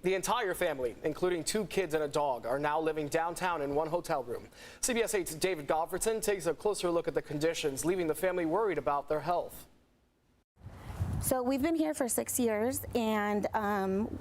The entire family, including 2 kids and a dog, are now living downtown in one hotel room. CBS 8's David Gofferson takes a closer look at the conditions, leaving the family worried about their health. So we've been here for 6 years, and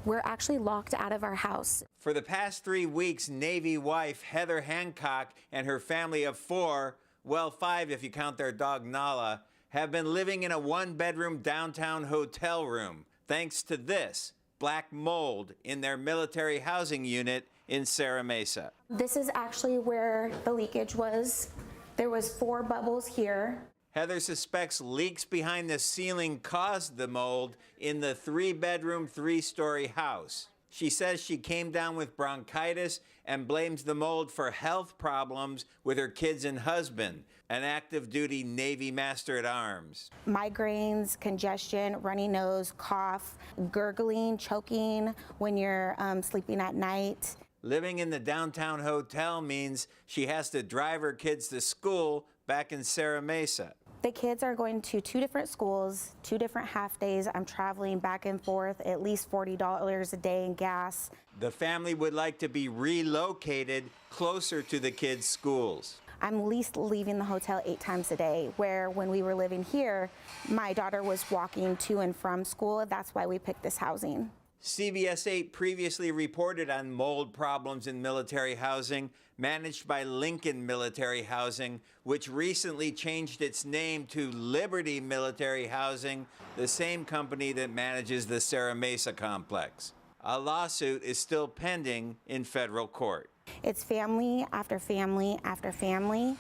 we're actually locked out of our house. For the past 3 weeks, Navy wife Heather Hancock and her family of 4, well 5 if you count their dog Nala, have been living in a 1-bedroom downtown hotel room, thanks to this black mold in their military housing unit in Serra Mesa. This is actually where the leakage was. There was 4 bubbles here. Heather suspects leaks behind the ceiling caused the mold in the 3-bedroom, 3-story house. She says she came down with bronchitis and blames the mold for health problems with her kids and husband, an active-duty Navy Master-at-Arms. Migraines, congestion, runny nose, cough, gurgling, choking when you're sleeping at night. Living in the downtown hotel means she has to drive her kids to school back in Serra Mesa. The kids are going to 2 different schools, 2 different half days. I'm traveling back and forth, at least $40 a day in gas. The family would like to be relocated closer to the kids' schools. I'm at least leaving the hotel 8 times a day, where when we were living here, my daughter was walking to and from school. That's why we picked this housing. CBS 8 previously reported on mold problems in military housing managed by Lincoln Military Housing, which recently changed its name to Liberty Military Housing, the same company that manages the Serra Mesa complex. A lawsuit is still pending in federal court. It's family after family after family,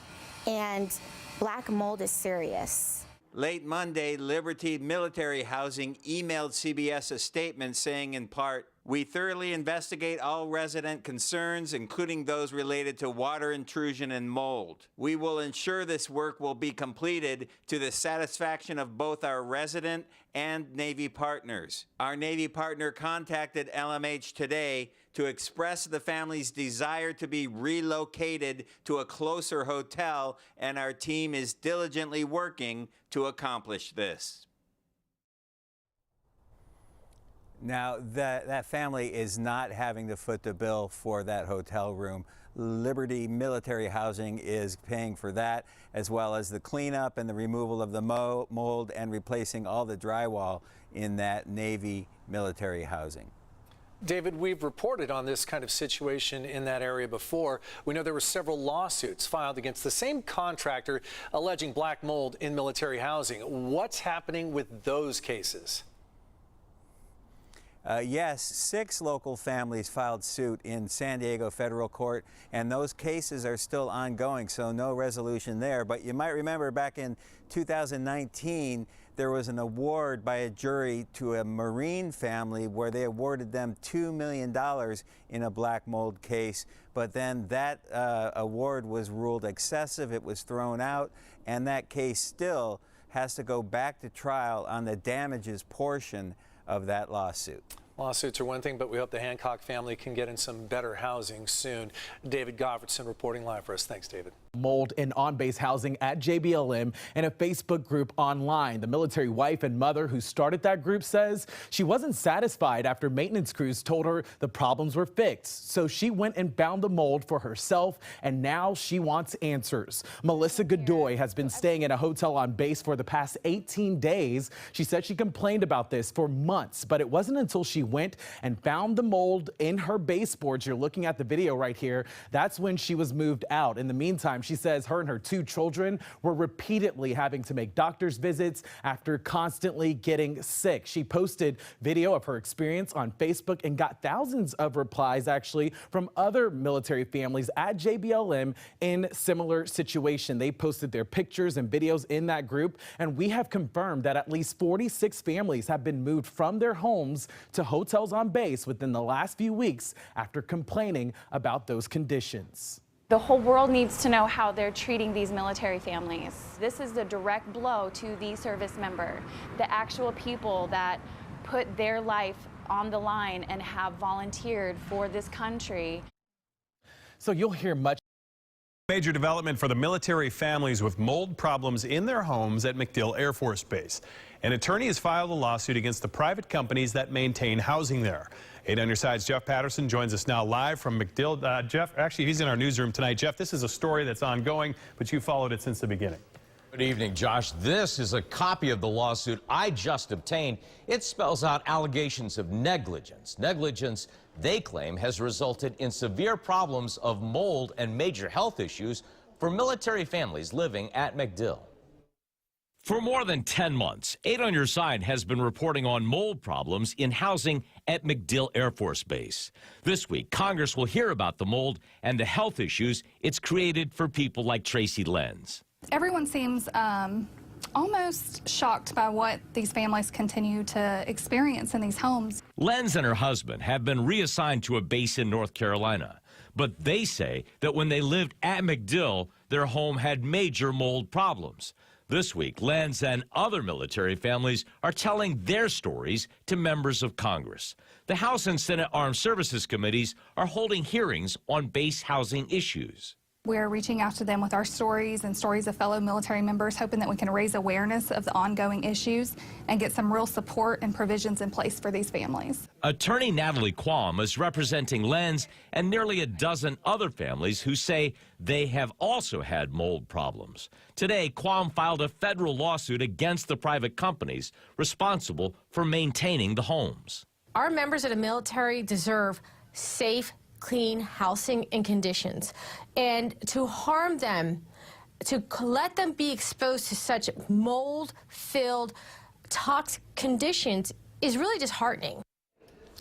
and black mold is serious. Late Monday, Liberty Military Housing emailed CBS a statement saying in part, "We thoroughly investigate all resident concerns, including those related to water intrusion and mold. We will ensure this work will be completed to the satisfaction of both our resident and Navy partners." Our Navy partner contacted LMH today to express the family's desire to be relocated to a closer hotel, and our team is diligently working to accomplish this. Now, that family is not having to foot the bill for that hotel room. Liberty Military Housing is paying for that, as well as the cleanup and the removal of the mold and replacing all the drywall in that Navy military housing. David, we've reported on this kind of situation in that area before. We know there were several lawsuits filed against the same contractor alleging black mold in military housing. What's happening with those cases? Yes, 6 local families filed suit in San Diego federal court, and those cases are still ongoing, so no resolution there. But you might remember back in 2019, there was an award by a jury to a Marine family where they awarded them $2 million in a black mold case. But then that award was ruled excessive. It was thrown out, and that case still has to go back to trial on the damages portion of that lawsuit. Lawsuits are one thing, but we hope the Hancock family can get in some better housing soon. David Gofferson reporting live for us. Thanks, David. Mold in on-base housing at JBLM and a Facebook group online. The military wife and mother who started that group says she wasn't satisfied after maintenance crews told her the problems were fixed. So she went and found the mold for herself, and now she wants answers. Melissa Godoy has been staying in a hotel on base for the past 18 days. She said she complained about this for months, but it wasn't until she went and found the mold in her baseboards. You're looking at the video right here. That's when she was moved out. In the meantime, she says her and her 2 children were repeatedly having to make doctor's visits after constantly getting sick. She posted video of her experience on Facebook and got thousands of replies actually from other military families at JBLM in similar situation. They posted their pictures and videos in that group, and we have confirmed that at least 46 families have been moved from their homes to hotels on base within the last few weeks after complaining about those conditions. The whole world needs to know how they're treating these military families. This is the direct blow to the service member, the actual people that put their life on the line and have volunteered for this country. So you'll hear much Major development for the military families with mold problems in their homes at MacDill Air Force Base. An attorney has filed a lawsuit against the private companies that maintain housing there. 8 on your side's Jeff Patterson joins us now live from MacDill. Jeff, actually, he's in our newsroom tonight. Jeff, this is a story that's ongoing, but you followed it since the beginning. Good evening, Josh. This is a copy of the lawsuit I just obtained. It spells out allegations of negligence. Negligence, they claim, has resulted in severe problems of mold and major health issues for military families living at MacDill. For more than 10 months, 8 on Your Side has been reporting on mold problems in housing at MacDill Air Force Base. This week, Congress will hear about the mold and the health issues it's created for people like Tracy Lenz. Everyone seems almost shocked by what these families continue to experience in these homes. Lenz and her husband have been reassigned to a base in North Carolina, but they say that when they lived at MacDill, their home had major mold problems. This week, Lenz and other military families are telling their stories to members of Congress. The House and Senate Armed Services Committees are holding hearings on base housing issues. We're reaching out to them with our stories and stories of fellow military members, hoping that we can raise awareness of the ongoing issues and get some real support and provisions in place for these families. Attorney Natalie Quam is representing Lenz and nearly a dozen other families who say they have also had mold problems. Today, Quam filed a federal lawsuit against the private companies responsible for maintaining the homes. Our members of the military deserve safe, clean housing and conditions, and to harm them, to let them be exposed to such mold-filled, toxic conditions is really disheartening.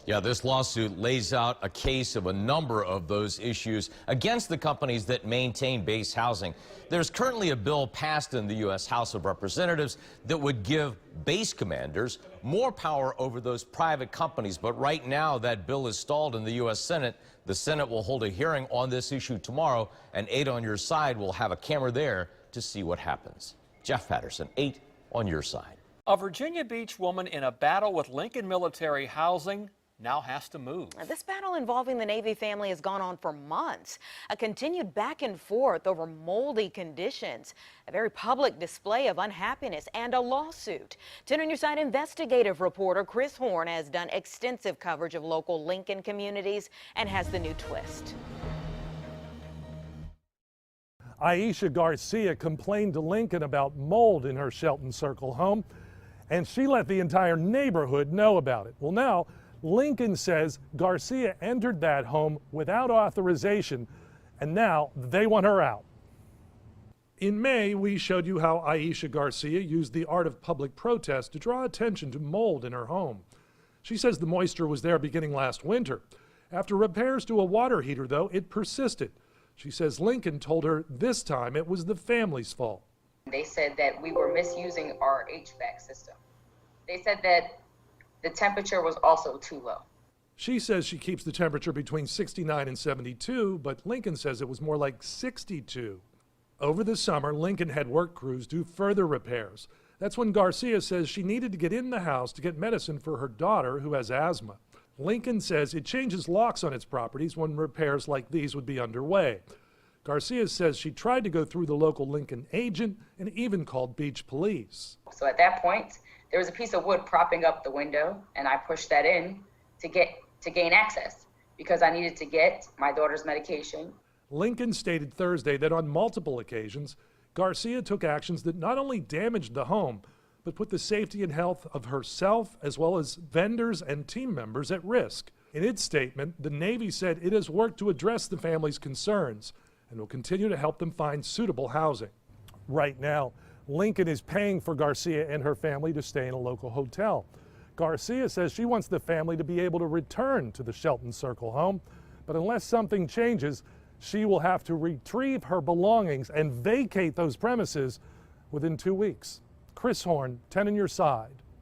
Yeah, this lawsuit lays out a case of a number of those issues against the companies that maintain base housing. There's currently a bill passed in the U.S. House of Representatives that would give base commanders more power over those private companies. But right now, that bill is stalled in the U.S. Senate. The Senate will hold a hearing on this issue tomorrow, and 8 on Your Side will have a camera there to see what happens. Jeff Patterson, 8 on Your Side. A Virginia Beach woman in a battle with Lincoln Military Housing now has to move. This battle involving the Navy family has gone on for months. A continued back and forth over moldy conditions, a very public display of unhappiness, and a lawsuit. 10 on Your Side investigative reporter Chris Horn has done extensive coverage of local Lincoln communities and has the new twist. Aisha Garcia complained to Lincoln about mold in her Shelton Circle home, and she let the entire neighborhood know about it. Well, now Lincoln says Garcia entered that home without authorization, and now they want her out. In May, we showed you how Aisha Garcia used the art of public protest to draw attention to mold in her home. She says the moisture was there beginning last winter. After repairs to a water heater, though, it persisted. She says Lincoln told her this time it was the family's fault. They said that we were misusing our HVAC system. They said that the temperature was also too low. She says she keeps the temperature between 69 and 72, but Lincoln says it was more like 62. Over the summer, Lincoln had work crews do further repairs. That's when Garcia says she needed to get in the house to get medicine for her daughter who has asthma. Lincoln says it changes locks on its properties when repairs like these would be underway. Garcia says she tried to go through the local Lincoln agent and even called beach police. So at that point, there was a piece of wood propping up the window, and I pushed that in to gain access because I needed to get my daughter's medication. Lincoln stated Thursday that on multiple occasions, Garcia took actions that not only damaged the home, but put the safety and health of herself as well as vendors and team members at risk. In its statement, the Navy said it has worked to address the family's concerns and will continue to help them find suitable housing. Right now, Lincoln is paying for Garcia and her family to stay in a local hotel. Garcia says she wants the family to be able to return to the Shelton Circle home, but unless something changes, she will have to retrieve her belongings and vacate those premises within 2 weeks. Chris Horn, 10 on Your Side.